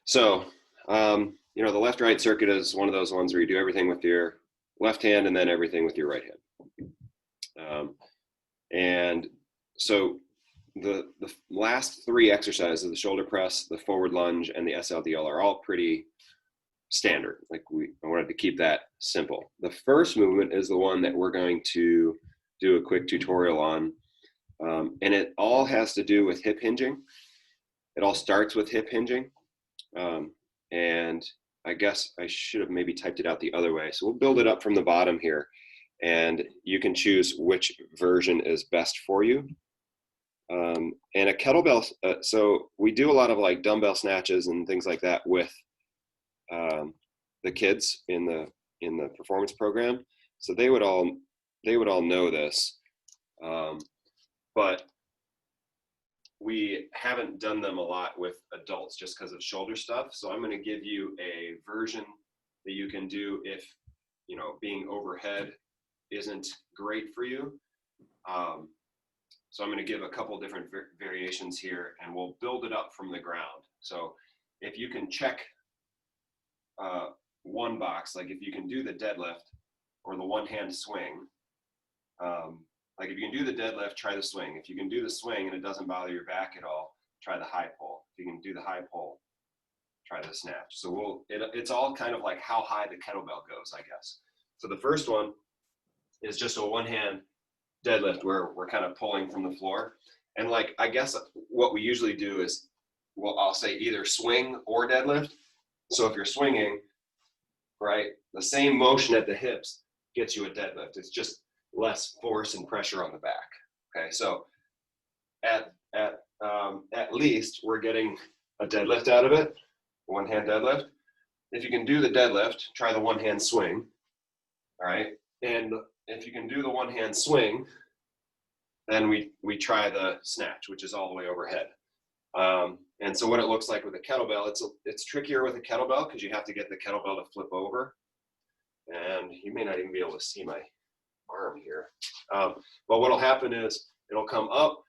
So, you know, the left-right circuit is one of those ones where you do everything with your left hand and then everything with your right hand. And so the last three exercises, the shoulder press, the forward lunge, and the SLDL are all pretty standard. Like I wanted to keep that simple. The first movement is the one that we're going to do a quick tutorial on. And it all has to do with hip hinging. It all starts with hip hinging. And I guess I should have maybe typed it out the other way. So we'll build it up from the bottom here, and you can choose which version is best for you. And a kettlebell, so we do a lot of like dumbbell snatches and things like that with the kids in the performance program. So they would all know this, but we haven't done them a lot with adults just because of shoulder stuff. So I'm going to give you a version that you can do if, you know, being overhead isn't great for you. So I'm going to give a couple different variations here, and we'll build it up from the ground. So if you can check one box, like if you can do the deadlift or the one-hand swing, like if you can do the deadlift, try the swing. If you can do the swing and it doesn't bother your back at all, try the high pull. If you can do the high pull, try the snatch. So it's all kind of like how high the kettlebell goes, I guess. So the first one is just a one-hand deadlift where we're kind of pulling from the floor. And like, I guess what we usually do is, well, I'll say either swing or deadlift. So if you're swinging, right, the same motion at the hips gets you a deadlift. It's just less force and pressure on the back. Okay, so at least we're getting a deadlift out of it, one-hand deadlift. If you can do the deadlift, try the one-hand swing. All right, and if you can do the one-hand swing, then we try the snatch, which is all the way overhead. And so what it looks like with a kettlebell, it's trickier with a kettlebell because you have to get the kettlebell to flip over, and you may not even be able to see my arm here. But what'll happen is it'll come up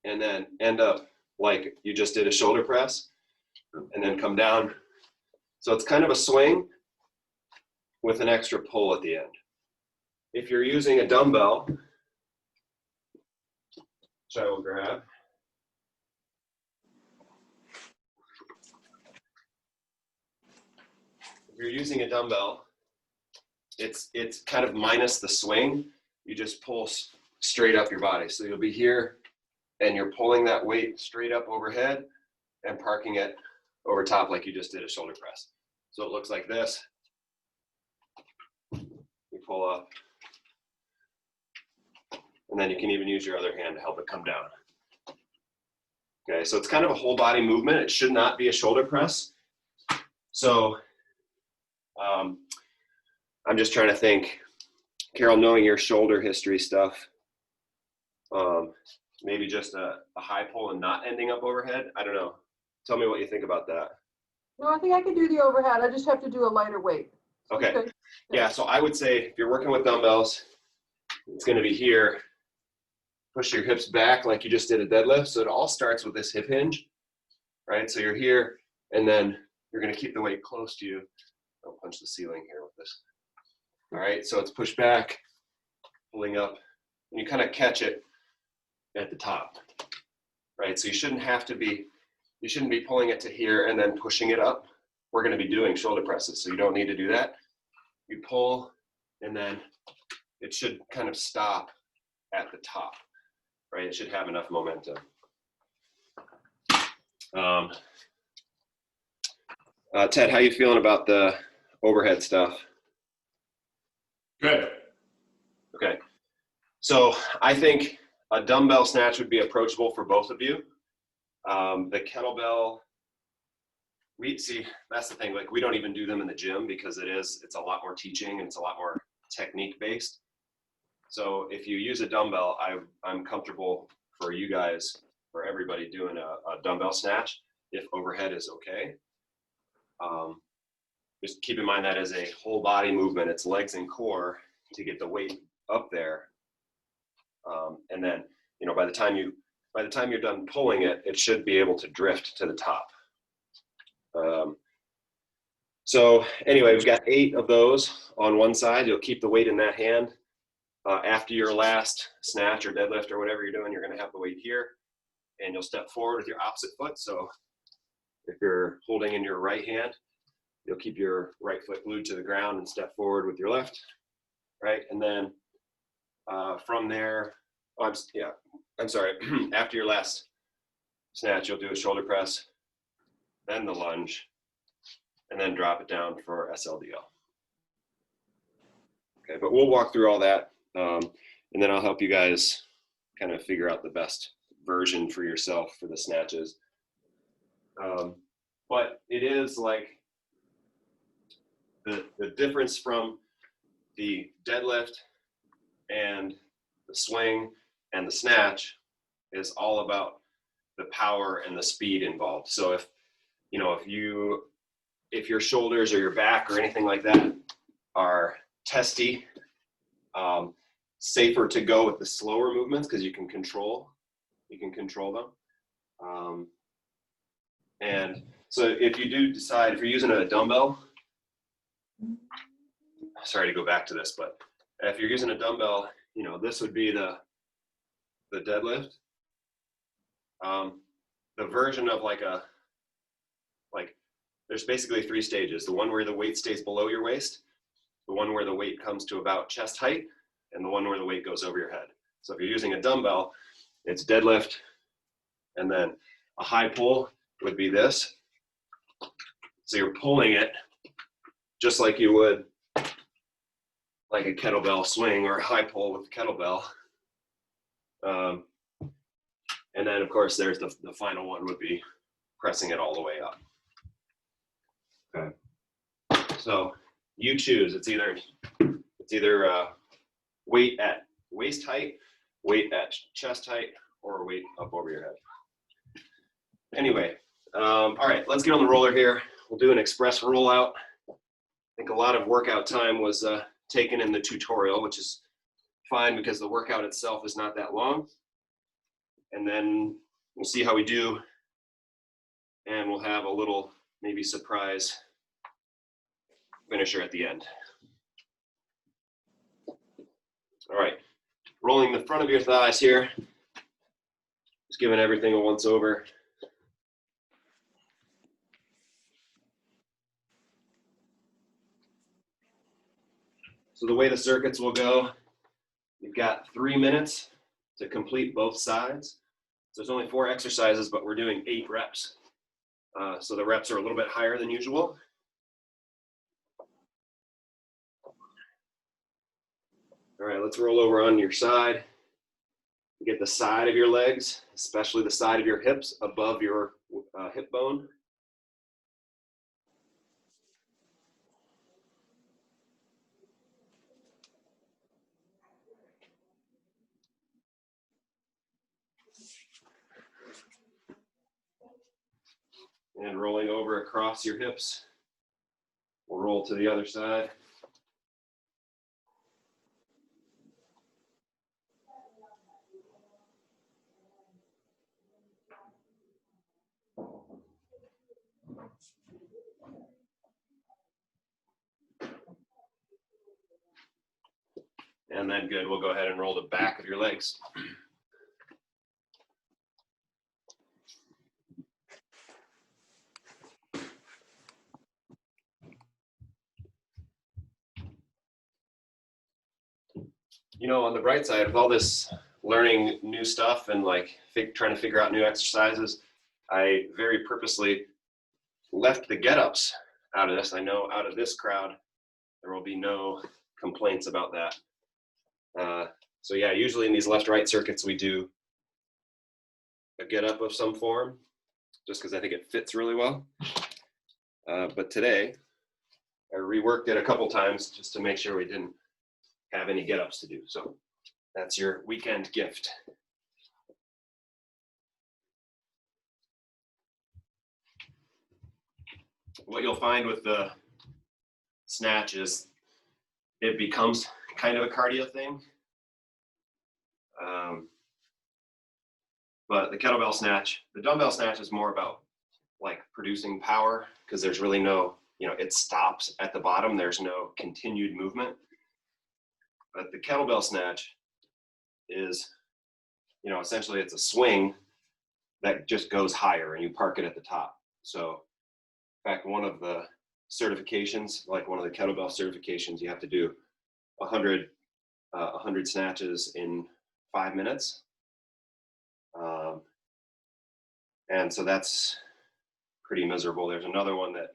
and then end up like you just did a shoulder press and then come down. So it's kind of a swing with an extra pull at the end. If you're using a dumbbell, which I will grab, if you're using a dumbbell, it's kind of minus the swing. You just pull straight up your body. So you'll be here and you're pulling that weight straight up overhead and parking it over top like you just did a shoulder press. So it looks like this. You pull up, and then you can even use your other hand to help it come down. Okay, so it's kind of a whole body movement. It should not be a shoulder press. So I'm just trying to think, Carol, knowing your shoulder history stuff, maybe just a high pull and not ending up overhead. I don't know. Tell me what you think about that. No, I think I can do the overhead. I just have to do a lighter weight. Okay. Yeah, so I would say if you're working with dumbbells, it's going to be here. Push your hips back like you just did a deadlift. So it all starts with this hip hinge, right? So you're here, and then you're going to keep the weight close to you. Don't punch the ceiling here with this. All right, so it's pushed back, pulling up, and you kind of catch it at the top, right? So you shouldn't be pulling it to here and then pushing it up. We're going to be doing shoulder presses, so you don't need to do that. You pull, and then it should kind of stop at the top, right? It should have enough momentum. Ted, how you feeling about the overhead stuff? Good. Okay. So I think a dumbbell snatch would be approachable for both of you. The kettlebell, that's the thing, like we don't even do them in the gym because it's a lot more teaching and it's a lot more technique based. So if you use a dumbbell, I'm comfortable for you guys, for everybody doing a dumbbell snatch if overhead is okay. Just keep in mind that as a whole body movement, it's legs and core to get the weight up there. And then, you know, by the time you're done pulling it, it should be able to drift to the top, So anyway, we've got 8 of those on one side. You'll keep the weight in that hand. After your last snatch or deadlift or whatever you're doing, you're going to have the weight here, and you'll step forward with your opposite foot. So if you're holding in your right hand, you'll keep your right foot glued to the ground and step forward with your left, right? And then from there, I'm sorry, after your last snatch, you'll do a shoulder press, then the lunge, and then drop it down for SLDL. Okay, but we'll walk through all that, and then I'll help you guys kind of figure out the best version for yourself for the snatches. But it is like the difference from the deadlift and the swing and the snatch is all about the power and the speed involved. So if your shoulders or your back or anything like that are testy, safer to go with the slower movements because you can control them. And so if you do decide, if you're using a dumbbell, sorry to go back to this, but if you're using a dumbbell, this would be the deadlift. The version of there's basically 3 stages. The one where the weight stays below your waist, the one where the weight comes to about chest height, and the one where the weight goes over your head. So if you're using a dumbbell, it's deadlift, and then a high pull would be this. So you're pulling it just like you would like a kettlebell swing or a high pull with a kettlebell. And then of course there's the final one would be pressing it all the way up. Okay. So you choose. It's either weight at waist height, weight at chest height, or weight up over your head. Anyway, all right, let's get on the roller here. We'll do an express rollout. I think a lot of workout time was taken in the tutorial, which is fine because the workout itself is not that long. And then we'll see how we do, and we'll have a little maybe surprise finisher at the end. All right, rolling the front of your thighs here. Just giving everything a once over. So the way the circuits will go, you've got 3 minutes to complete both sides. So there's only 4 exercises, but we're doing 8 reps. So the reps are a little bit higher than usual. All right, let's roll over on your side. Get the side of your legs, especially the side of your hips, above your hip bone. And rolling over across your hips. We'll roll to the other side. And then good, we'll go ahead and roll the back of your legs. On the bright side, with all this learning new stuff and trying to figure out new exercises, I very purposely left the get-ups out of this. I know out of this crowd, there will be no complaints about that. So yeah, usually in these left-right circuits, we do a get-up of some form, just because I think it fits really well. But today, I reworked it a couple times just to make sure we didn't have any get-ups to do. So that's your weekend gift. What you'll find with the snatch is it becomes kind of a cardio thing. But the kettlebell snatch, the dumbbell snatch is more about producing power because there's really no, it stops at the bottom. There's no continued movement. But the kettlebell snatch is, essentially it's a swing that just goes higher and you park it at the top. So in fact, one of the certifications, like one of the kettlebell certifications, you have to do 100 snatches in 5 minutes. And so that's pretty miserable. There's another one that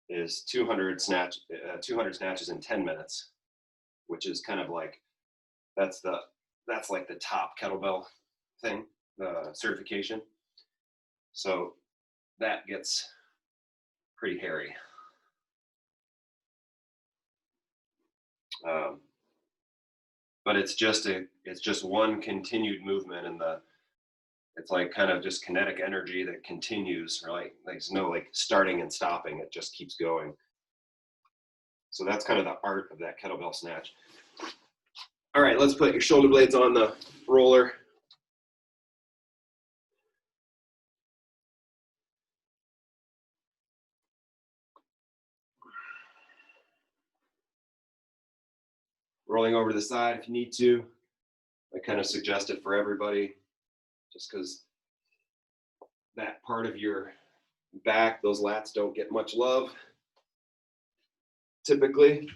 is 200 snatches in 10 minutes, which is kind of like, that's like the top kettlebell thing, the certification. So that gets pretty hairy. But it's just one continued movement, and it's like kind of just kinetic energy that continues, right? Like there's no like starting and stopping, it just keeps going. So that's kind of the art of that kettlebell snatch. All right, let's put your shoulder blades on the roller. Rolling over to the side if you need to. I kind of suggest it for everybody, just because that part of your back, those lats don't get much love typically.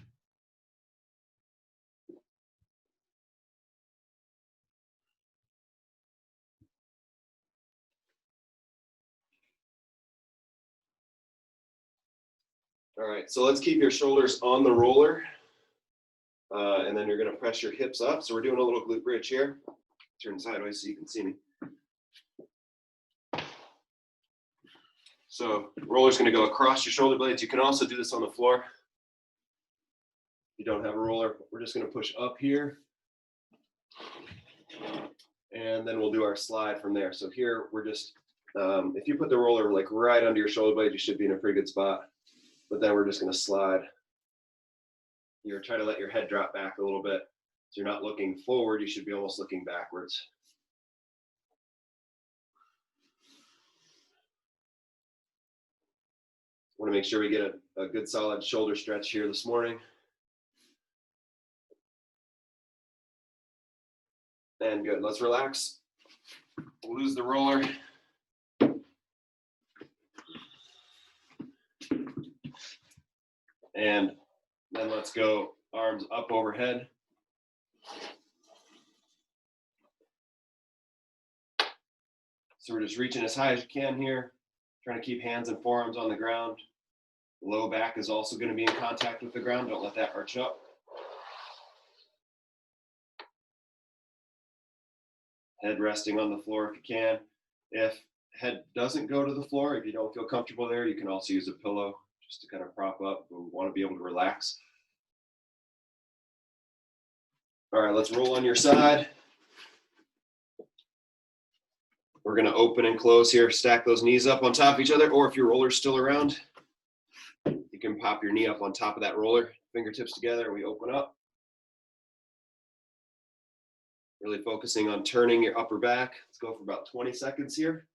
All right, so let's keep your shoulders on the roller, and then you're going to press your hips up. So we're doing a little glute bridge here. Turn sideways so you can see me. So roller's going to go across your shoulder blades. You can also do this on the floor. If you don't have a roller, we're just going to push up here, and then we'll do our slide from there. So here we're just, if you put the roller like right under your shoulder blade, you should be in a pretty good spot. But then we're just going to slide. You're trying to let your head drop back a little bit. So you're not looking forward, you should be almost looking backwards. Want to make sure we get a good solid shoulder stretch here this morning. And good, let's relax. Lose the roller. And then let's go arms up overhead. So we're just reaching as high as you can here, trying to keep hands and forearms on the ground. Low back is also going to be in contact with the ground. Don't let that arch up. Head resting on the floor if you can. If head doesn't go to the floor, if you don't feel comfortable there, you can also use a pillow just to kind of prop up. We want to be able to relax. All right, let's roll on your side. We're going to open and close here. Stack those knees up on top of each other, or if your roller's still around, you can pop your knee up on top of that roller, fingertips together, and we open up. Really focusing on turning your upper back. Let's go for about 20 seconds here.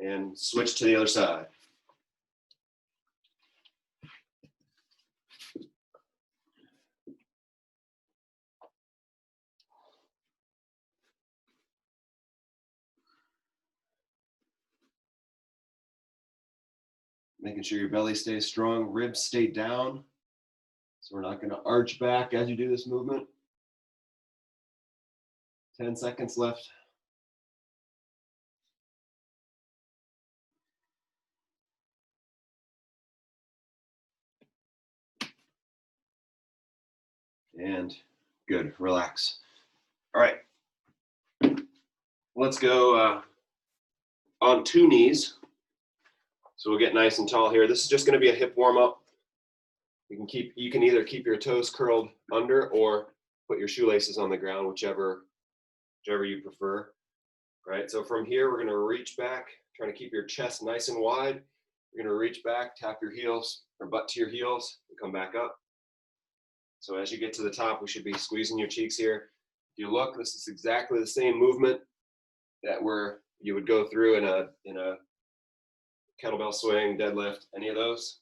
And switch to the other side. Making sure your belly stays strong, ribs stay down. So we're not going to arch back as you do this movement. 10 seconds left. And good, relax. All right, let's go on 2 knees. So we'll get nice and tall here. This is just going to be a hip warm up. You can either keep your toes curled under or put your shoelaces on the ground, whichever you prefer. Right. So from here, we're going to reach back, trying to keep your chest nice and wide. You're gonna reach back, tap your heels or butt to your heels, and come back up. So as you get to the top, we should be squeezing your cheeks here. If you look, this is exactly the same movement that you would go through in a kettlebell swing, deadlift, any of those.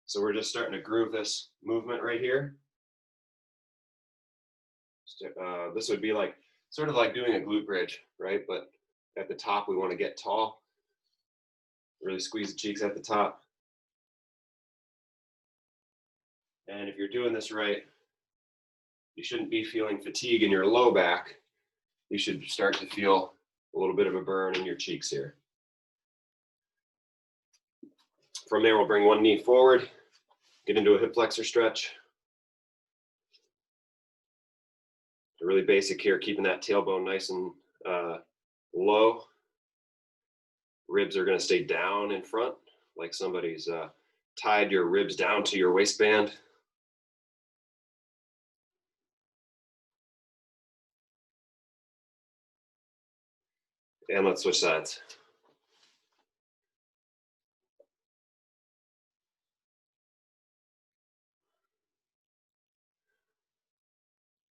So we're just starting to groove this movement right here. This would be like sort of like doing a glute bridge, right? But at the top, we want to get tall. Really squeeze the cheeks at the top. And if you're doing this right, you shouldn't be feeling fatigue in your low back. You should start to feel a little bit of a burn in your cheeks here. From there, we'll bring one knee forward, get into a hip flexor stretch. Really basic here, keeping that tailbone nice and low. Ribs are going to stay down in front, like somebody's tied your ribs down to your waistband. And let's switch sides.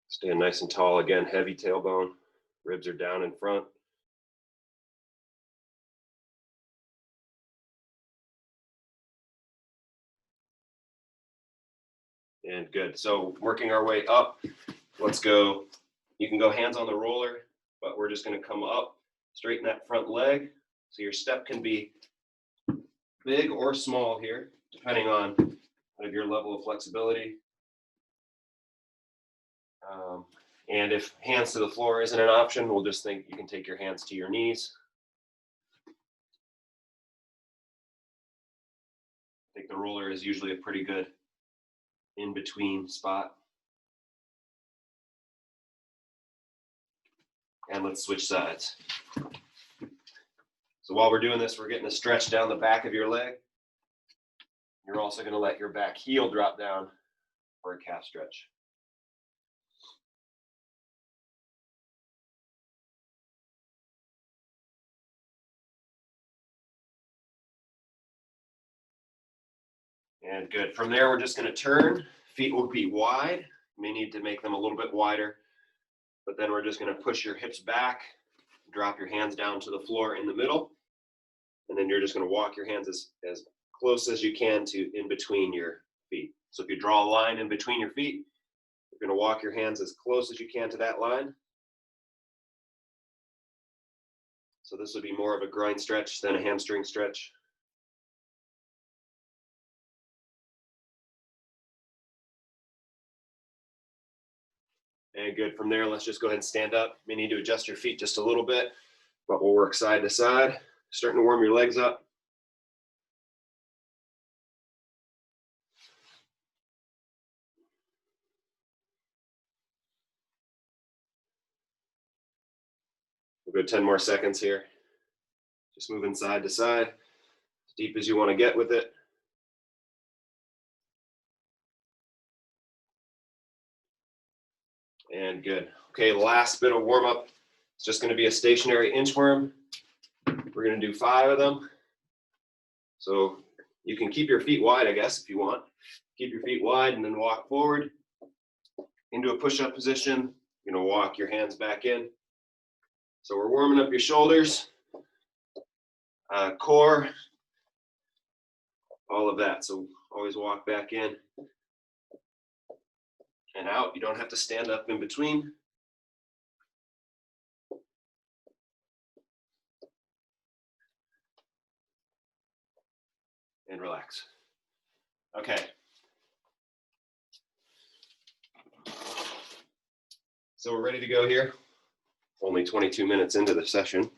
Stand nice and tall again, heavy tailbone. Ribs are down in front. And good. So working our way up, let's go. You can go hands on the roller, but we're just going to come up, straighten that front leg. So your step can be big or small here, depending on kind of your level of flexibility. And if hands to the floor isn't an option, we'll just think you can take your hands to your knees. I think the roller is usually a pretty good in-between spot. And let's switch sides. So while we're doing this, we're getting a stretch down the back of your leg. You're also going to let your back heel drop down for a calf stretch. And good. From there, we're just going to turn. Feet will be wide. You may need to make them a little bit wider. But then we're just going to push your hips back, drop your hands down to the floor in the middle. And then you're just going to walk your hands as close as you can to in between your feet. So if you draw a line in between your feet, you're going to walk your hands as close as you can to that line. So this would be more of a groin stretch than a hamstring stretch. And good. From there, let's just go ahead and stand up. You may need to adjust your feet just a little bit, but we'll work side to side. Starting to warm your legs up. We'll go 10 more seconds here. Just moving side to side, as deep as you want to get with it. And good. Okay, last bit of warm up. It's just going to be a stationary inchworm. We're going to do 5 of them. So you can keep your feet wide, I guess, if you want. Keep your feet wide and then walk forward into a push-up position. You're going to walk your hands back in. So we're warming up your shoulders, core, all of that. So always walk back in and out. You don't have to stand up in between. And relax. Okay. So we're ready to go here. Only 22 minutes into the session.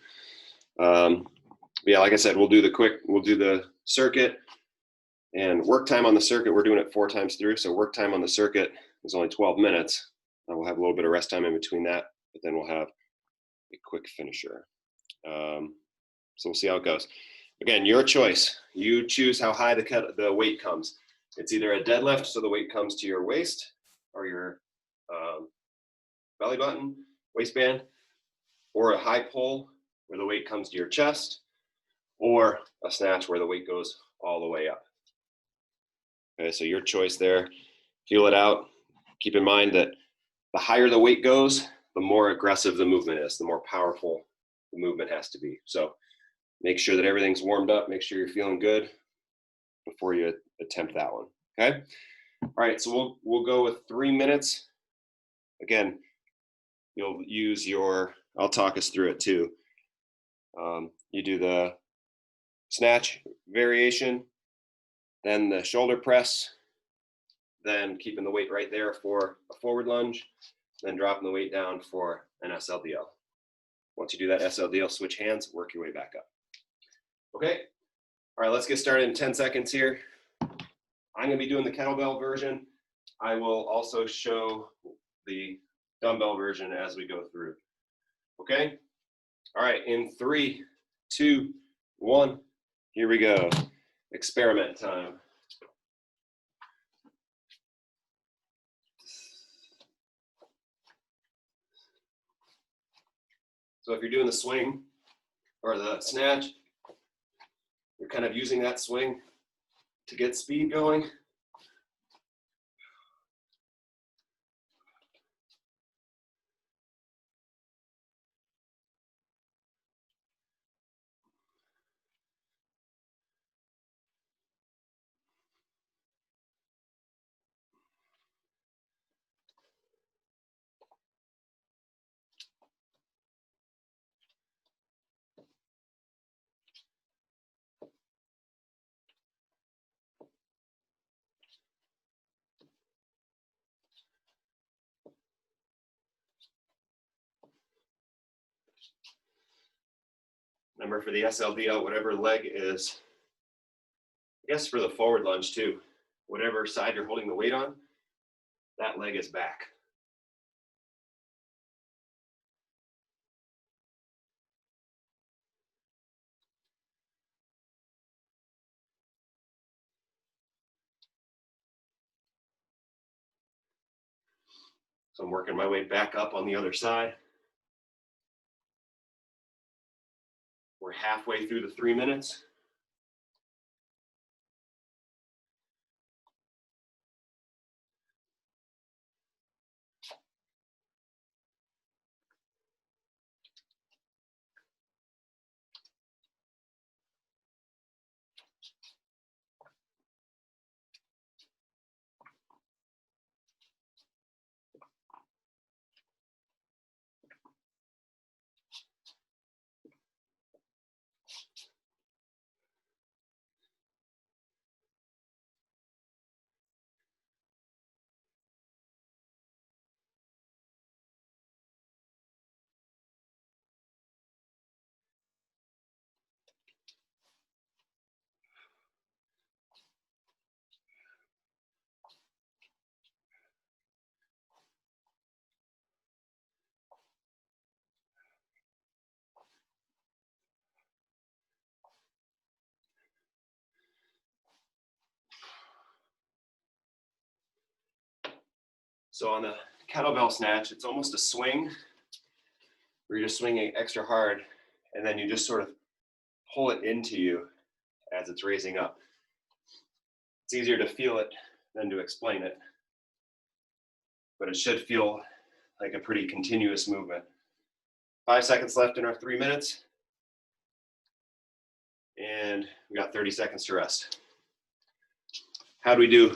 Yeah, like I said, we'll do the circuit, and work time on the circuit, we're doing it 4 times through. So work time on the circuit is only 12 minutes. We'll have a little bit of rest time in between that, but then we'll have a quick finisher. So we'll see how it goes. Again, your choice. You choose how high the weight comes. It's either a deadlift, so the weight comes to your waist or your belly button, waistband, or a high pull where the weight comes to your chest, or a snatch where the weight goes all the way up. Okay, so your choice there. Feel it out. Keep in mind that the higher the weight goes, the more aggressive the movement is, the more powerful the movement has to be. So make sure that everything's warmed up. Make sure you're feeling good before you attempt that one. Okay. All right. So we'll go with 3 minutes. Again, you'll use your. I'll talk us through it too. You do the snatch variation, then the shoulder press, then keeping the weight right there for a forward lunge, then dropping the weight down for an SLDL. Once you do that SLDL, switch hands, work your way back up. Okay. All right, let's get started in 10 seconds here. I'm gonna be doing the kettlebell version. I will also show the dumbbell version as we go through. Okay? All right, in 3, 2, 1, here we go. Experiment time. So if you're doing the swing or the snatch, you're kind of using that swing to get speed going. Remember, for the SLDL, whatever leg is, I guess for the forward lunge too, whatever side you're holding the weight on, that leg is back. So I'm working my way back up on the other side. We're halfway through the 3 minutes. So on the kettlebell snatch, it's almost a swing where you're just swinging extra hard, and then you just sort of pull it into you as it's raising up. It's easier to feel it than to explain it, but it should feel like a pretty continuous movement. 5 seconds left in our 3 minutes, and we got 30 seconds to rest. How'd we do?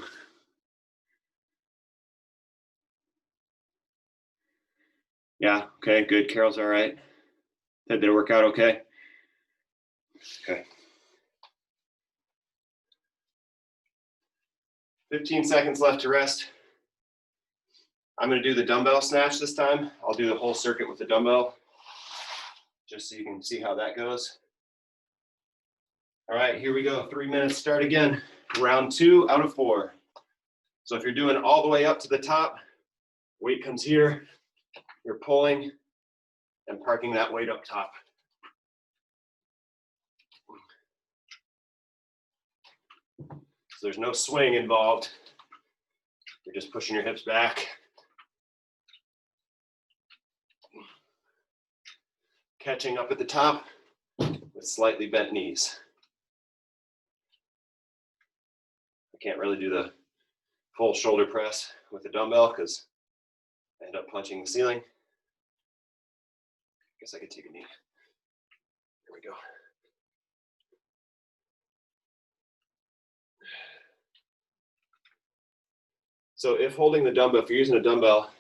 Yeah, okay, good. Carol's all right. Did it work out okay? Okay. 15 seconds left to rest. I'm gonna do the dumbbell snatch this time. I'll do the whole circuit with the dumbbell, just so you can see how that goes. All right, here we go. 3 minutes, start again. Round 2 out of 4. So if you're doing all the way up to the top, weight comes here, you're pulling and parking that weight up top. So there's no swing involved. You're just pushing your hips back. Catching up at the top, with slightly bent knees. I can't really do the full shoulder press with the dumbbell because I end up punching the ceiling. Guess I could take a knee. Here we go. So if holding the dumbbell, if you're using a dumbbell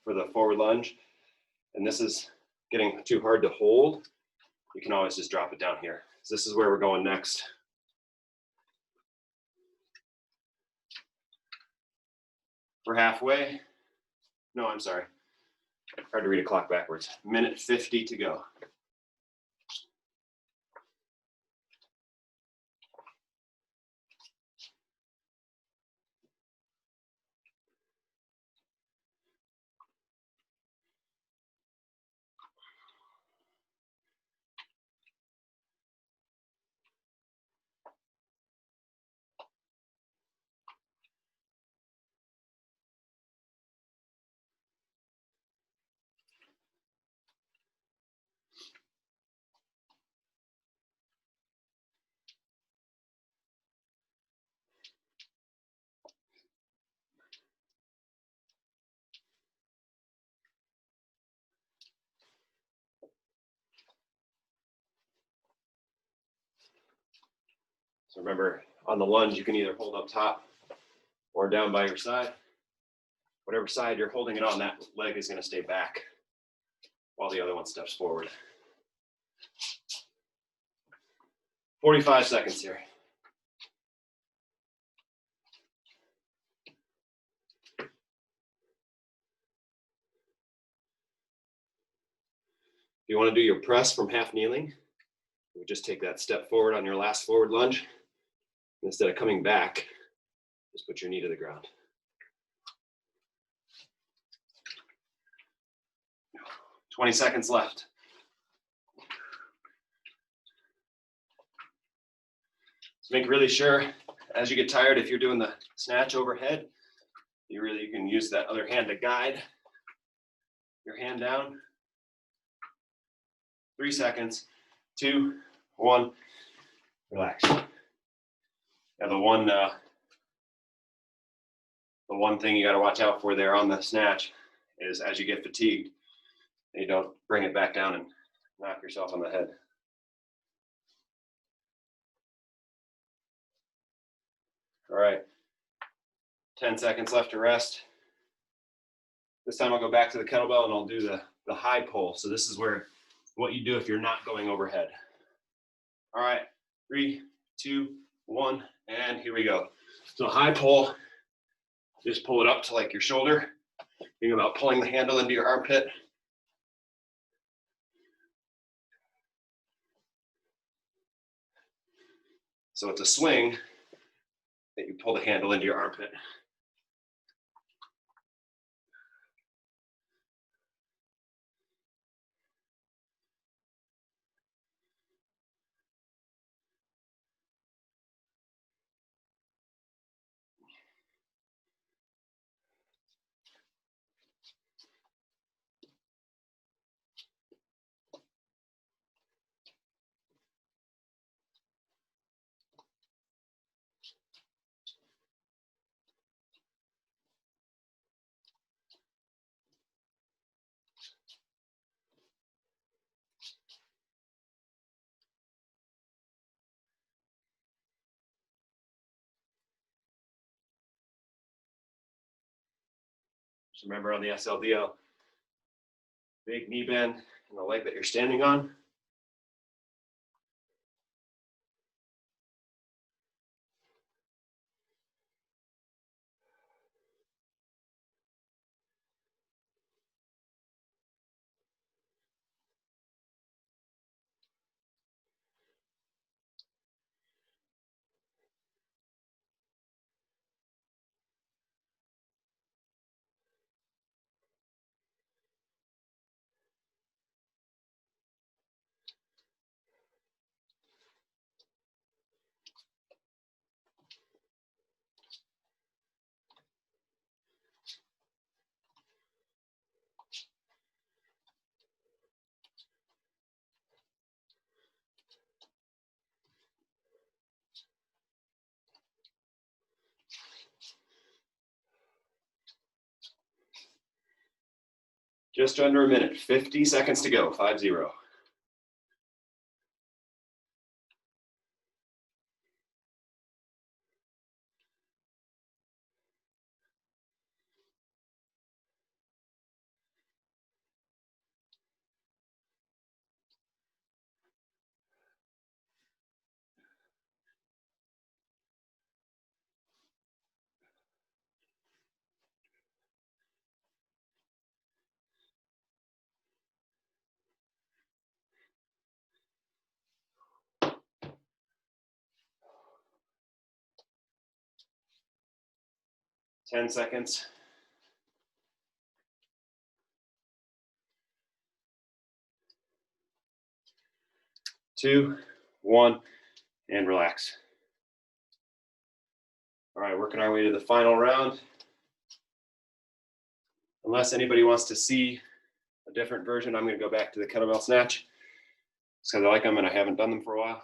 for the forward lunge, and this is getting too hard to hold, you can always just drop it down here. So this is where we're going next. We're halfway. No, I'm sorry. Hard to read a clock backwards. Minute 50 to go. So remember, on the lunge, you can either hold up top or down by your side. Whatever side you're holding it on, that leg is going to stay back while the other one steps forward. 45 seconds here. If you want to do your press from half kneeling, you just take that step forward on your last forward lunge. Instead of coming back, just put your knee to the ground. "20 seconds left. So make really sure as you get tired, if you're doing the snatch overhead, you can use that other hand to guide your hand down. 3 seconds, 2, 1, relax. Now the one thing you got to watch out for there on the snatch is as you get fatigued, you don't bring it back down and knock yourself on the head. All right, 10 seconds left to rest. This time I'll go back to the kettlebell and I'll do the high pull. So this is what you do if you're not going overhead. All right, 3, 2, 1, and here we go. So high pull, just pull it up to like your shoulder. Think about pulling the handle into your armpit. So it's a swing that you pull the handle into your armpit. Just remember on the SLDL, big knee bend in the leg that you're standing on. Just under a minute, 50 seconds to go, 5-0. Ten seconds. 2, 1, and relax. All right, working our way to the final round. Unless anybody wants to see a different version, I'm going to go back to the kettlebell snatch. It's because I like them and I haven't done them for a while.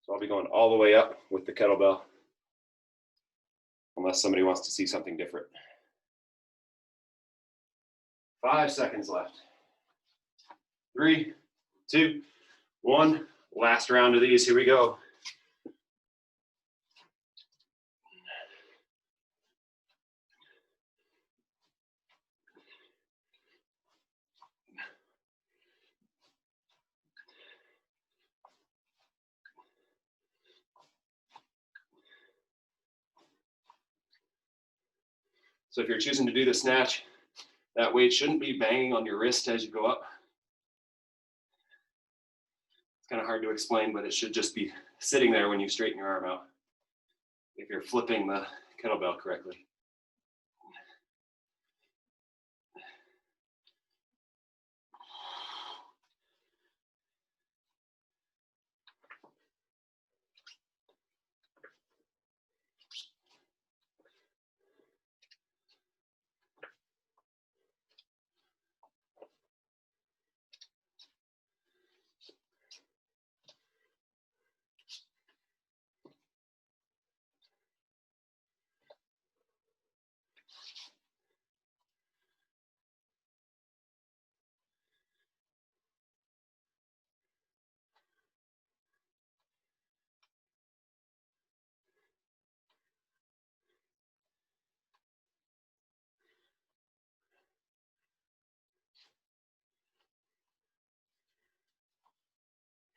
So I'll be going all the way up with the kettlebell, unless somebody wants to see something different. 5 seconds left. 3, 2, 1. Last round of these. Here we go. So if you're choosing to do the snatch, that weight shouldn't be banging on your wrist as you go up. It's kind of hard to explain, but it should just be sitting there when you straighten your arm out, if you're flipping the kettlebell correctly.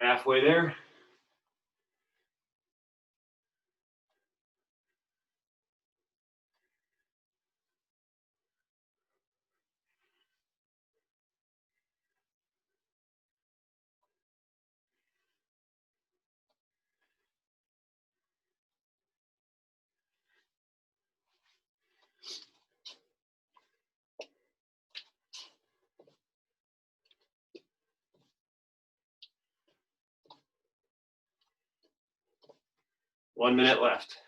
Halfway there. One minute left.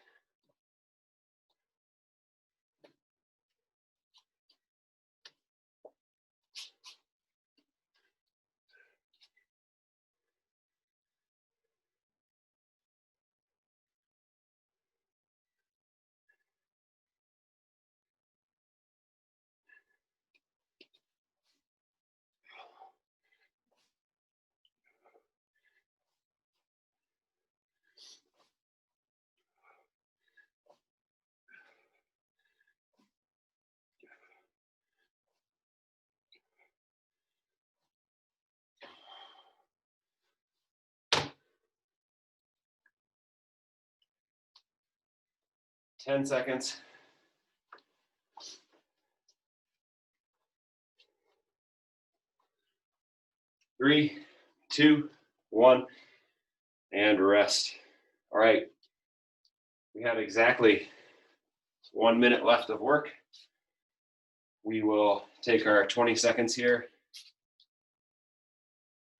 Ten seconds. 3, 2, 1, and rest. All right, we have exactly 1 minute left of work. We will take our 20 seconds here.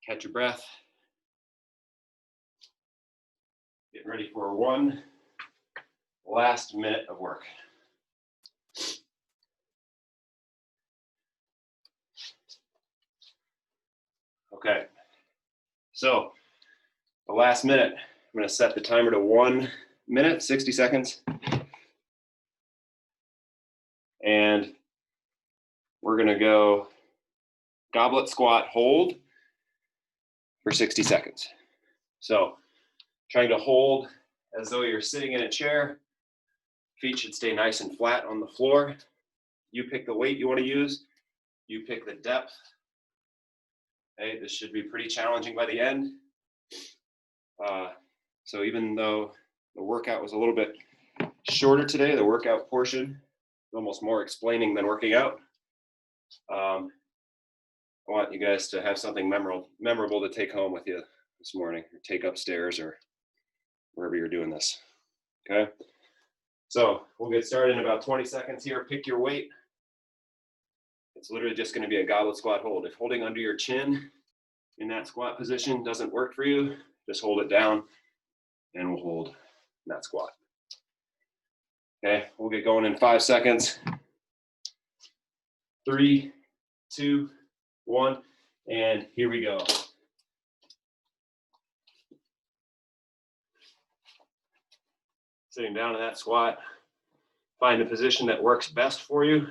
Catch your breath. Get ready for one last minute of work. Okay, so the last minute, I'm going to set the timer to 1 minute, 60 seconds. And we're gonna go goblet squat hold for 60 seconds. So trying to hold as though you're sitting in a chair. Feet should stay nice and flat on the floor. You pick the weight you want to use. You pick the depth. Okay, this should be pretty challenging by the end. So even though the workout was a little bit shorter today, the workout portion, almost more explaining than working out. I want you guys to have something memorable to take home with you this morning, or take upstairs or wherever you're doing this, okay? So we'll get started in about 20 seconds here. Pick your weight. It's literally just gonna be a goblet squat hold. If holding under your chin in that squat position doesn't work for you, just hold it down and we'll hold that squat. Okay, we'll get going in 5 seconds. 3, 2, 1, and here we go. Sitting down in that squat, find a position that works best for you.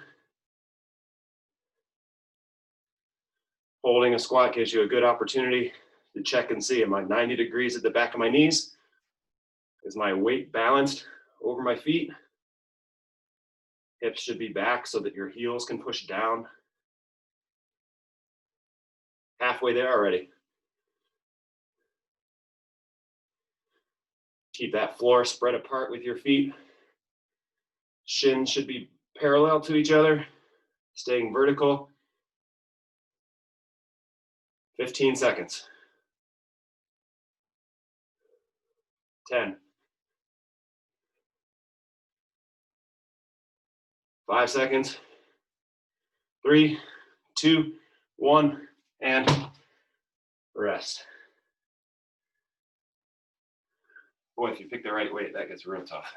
Holding a squat gives you a good opportunity to check and see, am I 90 degrees at the back of my knees? Is my weight balanced over my feet? Hips should be back so that your heels can push down. Halfway there already. Keep that floor spread apart with your feet. Shins should be parallel to each other, staying vertical. 15 seconds. 10. 5 seconds. 3, 2, 1, and rest. Boy, if you pick the right weight, that gets real tough.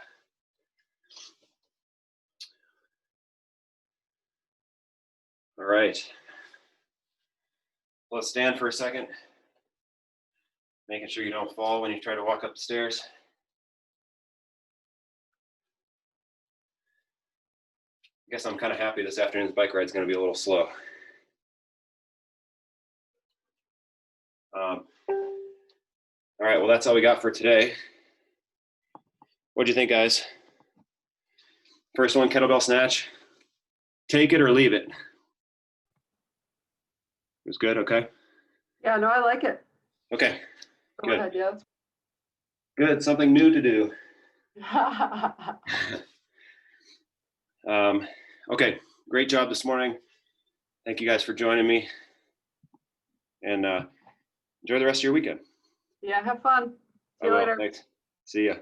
All right. Let's stand for a second. Making sure you don't fall when you try to walk up the stairs. I guess I'm kind of happy this afternoon's bike ride is going to be a little slow. All right, well, that's all we got for today. What'd you think, guys? First one, kettlebell snatch. Take it or leave it. It was good, okay? Yeah, no, I like it. Okay, Go good. ahead, yes. Good, something new to do. Okay, great job this morning. Thank you guys for joining me. And enjoy the rest of your weekend. Yeah, have fun. See I you will. later. Thanks. See ya.